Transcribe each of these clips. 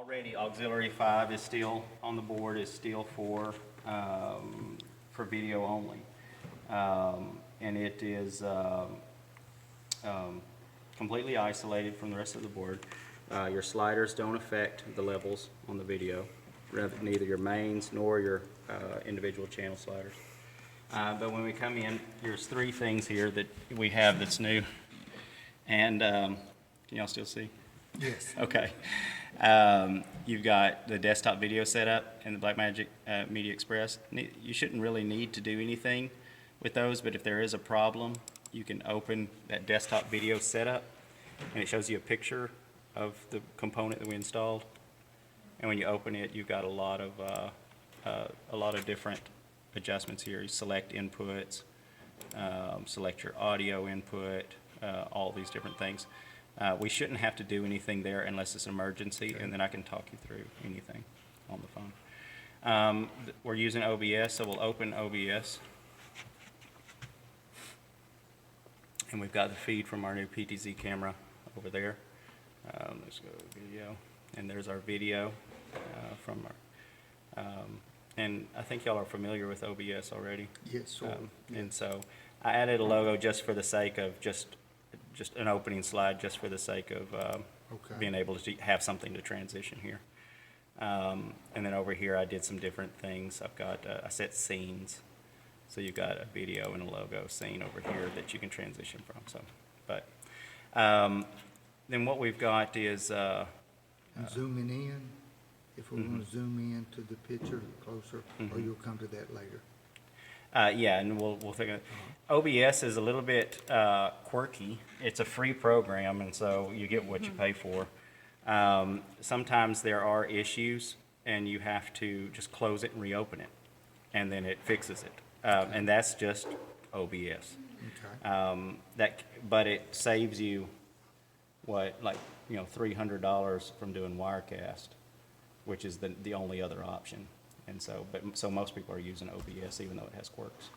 Already auxiliary 5 is still on the board, is still for video only. And it is completely isolated from the rest of the board. Your sliders don't affect the levels on the video, neither your mains nor your individual channel sliders. But when we come in, there's three things here that we have that's new. And can y'all still see? Yes. Okay. You've got the desktop video setup and the Blackmagic Media Express. You shouldn't really need to do anything with those, but if there is a problem, you can open that desktop video setup, and it shows you a picture of the component that we installed. And when you open it, you've got a lot of different adjustments here. You select inputs, select your audio input, all these different things. We shouldn't have to do anything there unless it's an emergency, and then I can talk you through anything on the phone. We're using OBS, so we'll open OBS. And we've got the feed from our new PTZ camera over there. Let's go to video. And there's our video from our, and I think y'all are familiar with OBS already. Yes, sir. And so I added a logo just for the sake of just an opening slide, just for the sake of being able to have something to transition here. And then over here I did some different things. I've got, I set scenes. So you've got a video and a logo scene over here that you can transition from. So, but then what we've got is And zooming in, if we want to zoom in to the picture closer, or you'll come to that later. yeah, and we'll figure it. OBS is a little bit quirky. It's a free program, and so you get what you pay for. Sometimes there are issues, and you have to just close it and reopen it, and then it fixes it. And that's just OBS. Okay. But it saves you $300 from doing Wirecast, which is the only other option. And so, so most people are using OBS even though it has quirks.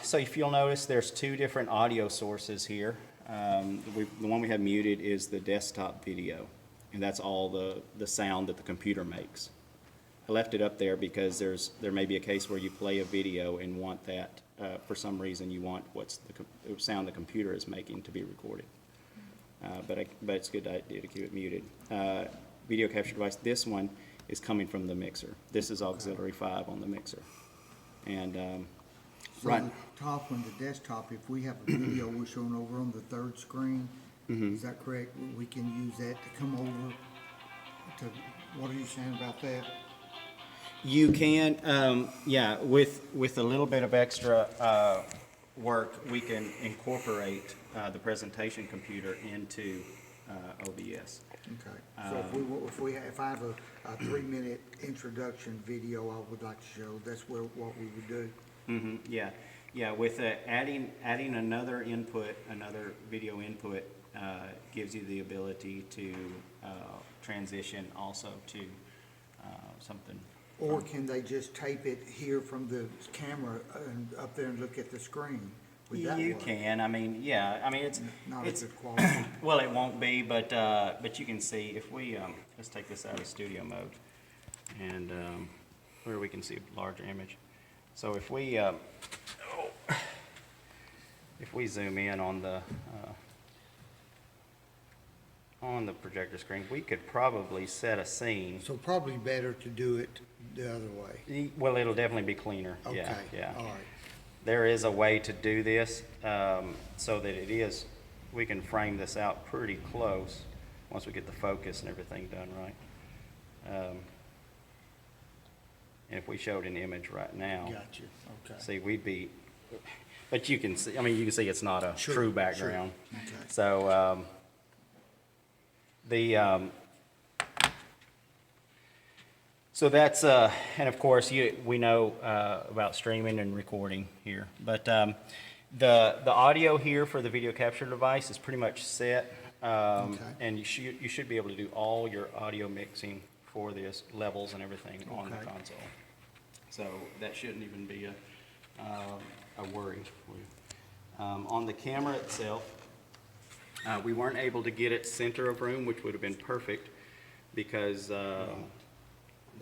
So if you'll notice, there's two different audio sources here. The one we have muted is the desktop video, and that's all the sound that the computer makes. I left it up there because there may be a case where you play a video and want that, for some reason you want what's the sound the computer is making to be recorded. But it's a good idea to keep it muted. Video capture device, this one is coming from the mixer. This is auxiliary 5 on the mixer. And So the top one, the desktop, if we have a video we're showing over on the third screen, is that correct? We can use that to come over to, what are you saying about that? you can, yeah, with a little bit of extra work, we can incorporate the presentation computer into OBS. Okay, so if I have a 3-minute introduction video I would like to show, that's what we would do? Yeah, with adding another input, another video input, gives you the ability to transition also to something. Or can they just tape it here from the camera and up there and look at the screen? Would that You work? can. I mean, yeah. I mean, it's good quality. well, it won't be, but you can see if we let's take this out of studio mode, and where we can see a larger image. So if we zoom in on the projector screen, we could probably set a scene. So probably better to do it the other way. Well, it'll definitely be cleaner. Okay, Yeah. all right. There is a way to do this so that we can frame this out pretty close once we get the focus and everything done right. And if we showed an image right now, Got you, okay. see, we'd be, but you can see, I mean, you can see it's not a Sure, true background. sure. Okay. So so that's, and of course, we know about streaming and recording here, but the audio here for the video capture device is pretty much set, and you should be able to do all your audio mixing for this, levels and everything on the console. So that shouldn't even be a worry for you. On the camera itself, we weren't able to get it center of room, which would have been perfect. because the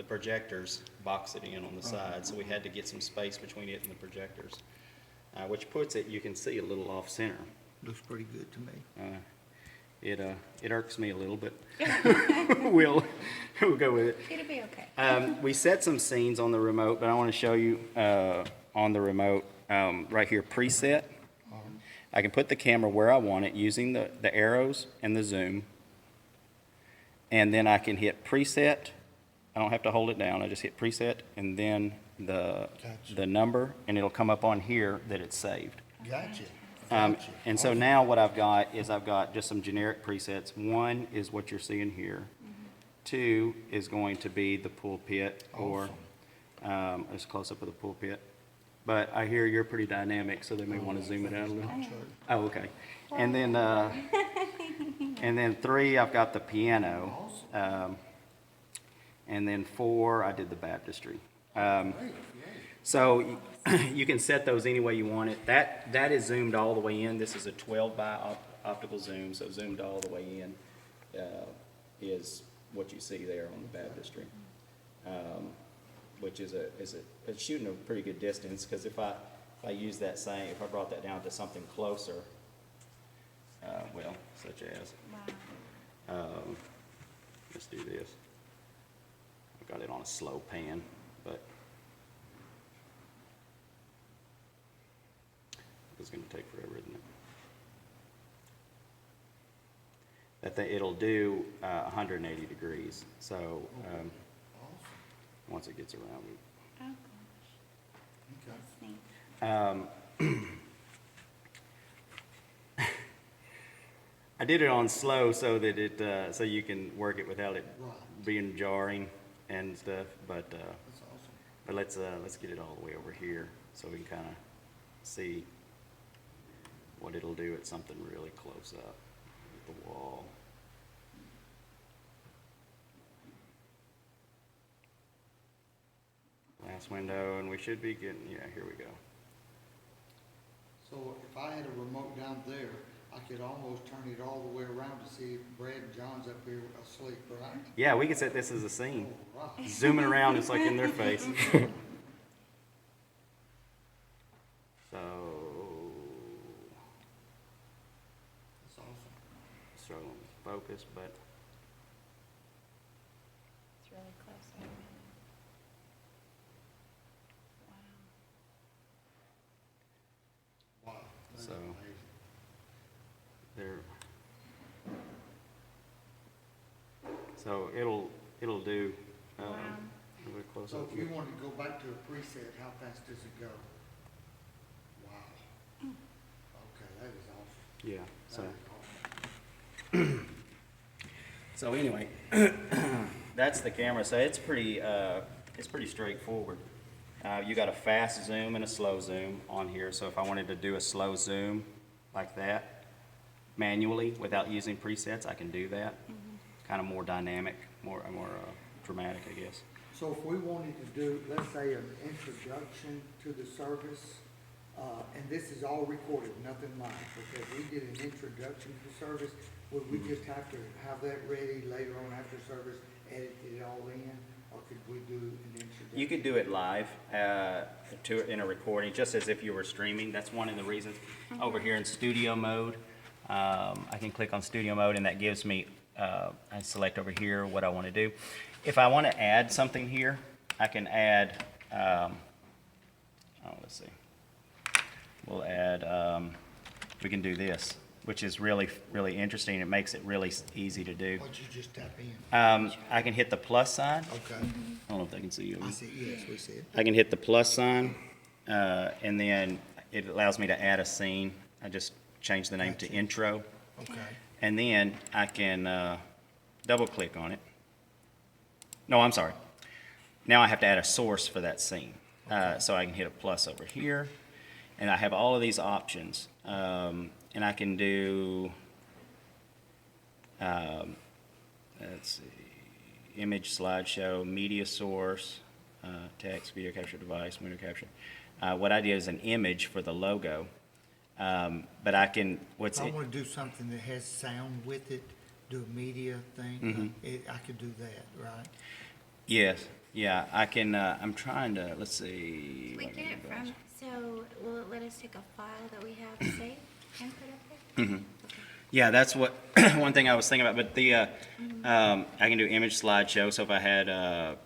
projectors box it in on the side, so we had to get some space between it and the projectors, which puts it, you can see, a little off center. Looks pretty good to me. It irks me a little, but we'll go with it. It'll be okay. We set some scenes on the remote, but I want to show you on the remote right here, preset. I can put the camera where I want it using the arrows and the zoom. And then I can hit preset. I don't have to hold it down. I just hit preset and then the number, and it'll come up on here that it's saved. Gotcha. And so now what I've got is I've got just some generic presets. One is what you're seeing here. Two is going to be the pulpit, or just close up of the pulpit. But I hear you're pretty dynamic, so they may want to zoom it out a little. Oh, okay. And then three, I've got the piano. And then four, I did the baptistry. So you can set those any way you want it. That is zoomed all the way in. This is a 12 by optical zoom, so zoomed all the way in is what you see there on the baptistry, which is it's shooting a pretty good distance, because if I use that same, if I brought that down to something closer, well, such as, let's do this. I've got it on a slow pan, but it's going to take forever, isn't it? It'll do 180 degrees. So once it gets around, Oh, gosh. That's neat. I did it on slow so that so you can work it without it being jarring and stuff. But That's awesome. but let's get it all the way over here so we can kind of see what it'll do at something really close up with the wall. Last window, and we should be getting, yeah, here we go. So if I had a remote down there, I could almost turn it all the way around to see if Brad and John's up here asleep, right? Yeah, we could set this as a scene. Oh, right. Zooming around, it's like in their face. So, That's awesome. struggling with focus, but It's really close. Wow. Wow. That's So- amazing. they're, so it'll do, Wow. a little close So up if you here. want to go back to a preset, how fast does it go? Wow. Okay, that is awesome. Yeah, so. That is awesome. So anyway, that's the camera. So it's pretty straightforward. You got a fast zoom and a slow zoom on here. So if I wanted to do a slow zoom like that manually without using presets, I can do that. Kind of more dynamic, more dramatic, I guess. So if we wanted to do, let's say, an introduction to the service, and this is all recorded, nothing live, because we did an introduction to the service, would we just have to have that ready later on after service, edit it all in, or could we do an introduction? You could do it live in a recording, just as if you were streaming. That's one of the reasons. Over here in studio mode, I can click on studio mode, and that gives me, I select over here what I want to do. If I want to add something here, I can add, let's see. We'll add, we can do this, which is really, really interesting. It makes it really easy to do. What'd you just tap in? I can hit the plus sign. Okay. I don't know if they can see you. I see, yes, we see it. I can hit the plus sign, and then it allows me to add a scene. I just change the name to intro, Okay. and then I can double click on it. No, I'm sorry. Now I have to add a source for that scene. So I can hit a plus over here, and I have all of these options. And I can do, let's see, image slideshow, media source, text, video capture device, window capture. What I did is an image for the logo. But I can, If I want to do something that has sound with it, do a media thing, I could do that, right? Yes, yeah, I can, I'm trying to, let's see. We what get it goes. from, so will it let us take a file that we have saved and put up there? Okay. Yeah, that's what, one thing I was thinking about, but the, I can do image slideshow, so if I had a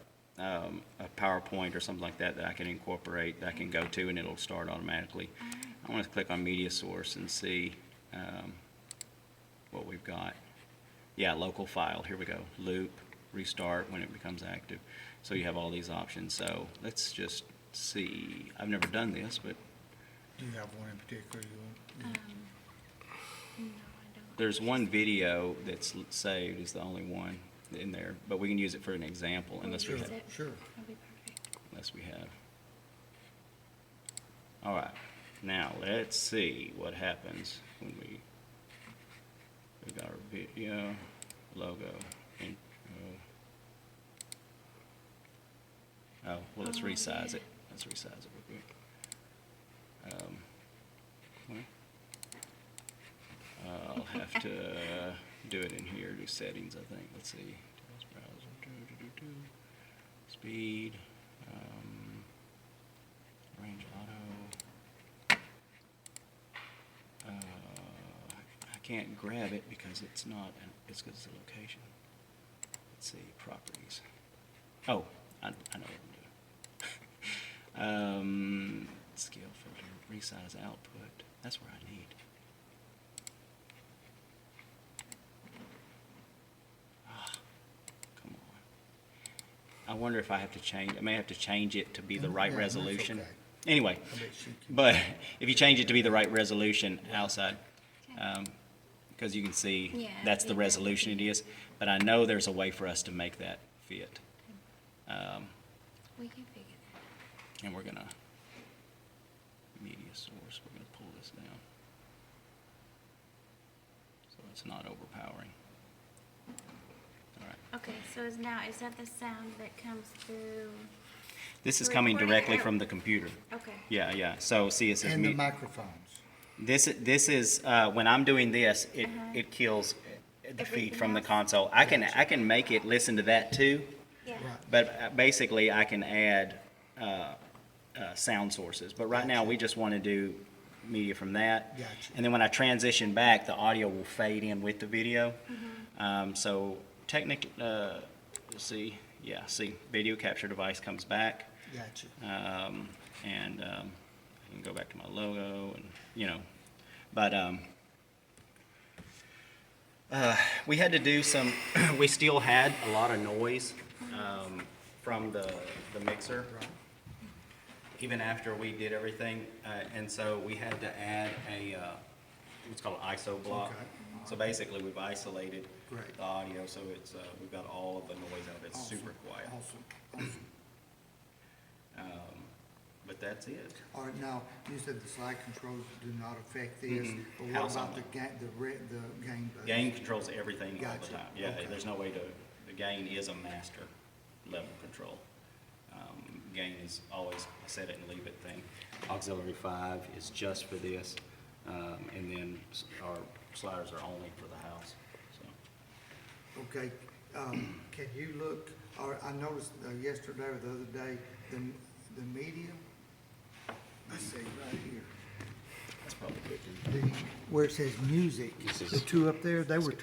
PowerPoint or something like that that I can incorporate, that I can go to and it'll start automatically. I want to click on media source and see what we've got. Yeah, local file, here we go, loop, restart when it becomes active. So you have all these options, so let's just see, I've never done this, but Do you have one in particular you want? No, I don't. there's one video that's saved, is the only one in there, but we can use it for an example unless we Use have, it. Sure. That'd be perfect. unless we have. All right, now let's see what happens when we got our video, logo, intro. Oh, well, let's Oh, resize yeah. it. Let's resize it real quick. Well, I'll have to do it in here, do settings, I think. Let's see. Browser, speed, range auto. I can't grab it because it's not, it's because it's a location. Let's see, properties. Oh, I know what I'm doing. Scale filter, resize output. That's where I need. Come on. I wonder if I have to change, I may have to change it to be the right Yeah, that's resolution. okay. Anyway, I bet she can. but if you change it to be the right resolution outside, because you can see Yeah, that's the yeah. resolution it is, but I know there's a way for us to make that fit. We can figure that out. And we're gonna, media source, we're gonna pull this down. So it's not overpowering. All right. Okay, so is that the sound that comes through? This is The coming recording directly or- from the computer. Okay. Yeah, yeah. So see, it says And the microphones. This is when I'm doing this, it kills the feed from the Everything else? console. I can make it listen to that too, Yeah. Right. but basically I can add sound sources. But right now we just want to do media from that. Gotcha. And then when I transition back, the audio will fade in with the video. So technically, let's see, yeah, see, video capture device comes back. Gotcha. And I can go back to my logo and, but we had to do some, we still had a lot of noise from the mixer, even after we did everything. And so we had to add what's called an ISO block. Okay. So basically, we've isolated Great. the audio, so it's, we've got all of the noise out of it. It's Awesome. super quiet. Awesome. Awesome. But that's it. All right, now, you said the slide controls do not affect this, but what House about only. the gain button? Gain controls everything all the Gotcha. time. Yeah, Okay. there's no way to, the gain is a master level control. Gain is always a set it and leave it thing. Auxiliary 5 is just for this, and then our sliders are only for the house, so. Okay, can you look, or I noticed yesterday or the other day, the media, let's see, right here. That's probably good. Where it says music, This is- the two up there, they were turned